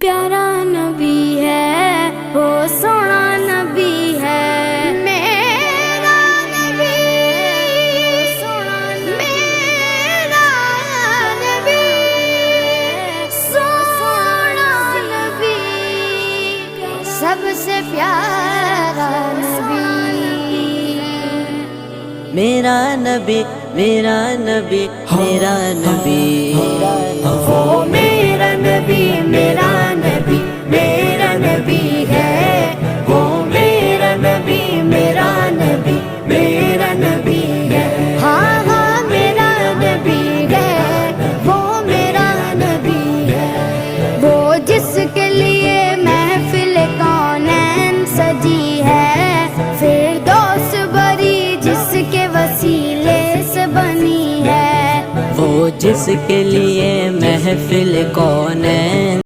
प्यारा नबी है, वो सोना नबी है। मेरा नबी, सोना मेरा नबी, सोना नबी, सबसे प्यारा नबी। मेरा नबी, मेरा नबी, मेरा नबी, वो मेरा नबी, मेरा नबी, मेरा नबी है। वो मेरा नबी, मेरा नबी, मेरा नबी है। हाँ हाँ मेरा नबी है, वो मेरा नबी है। वो जिसके लिए महफिल कौनैन सजी है, फिरदौस बरी जिसके वसीले से बनी है। वो जिसके लिए महफिल कौन है।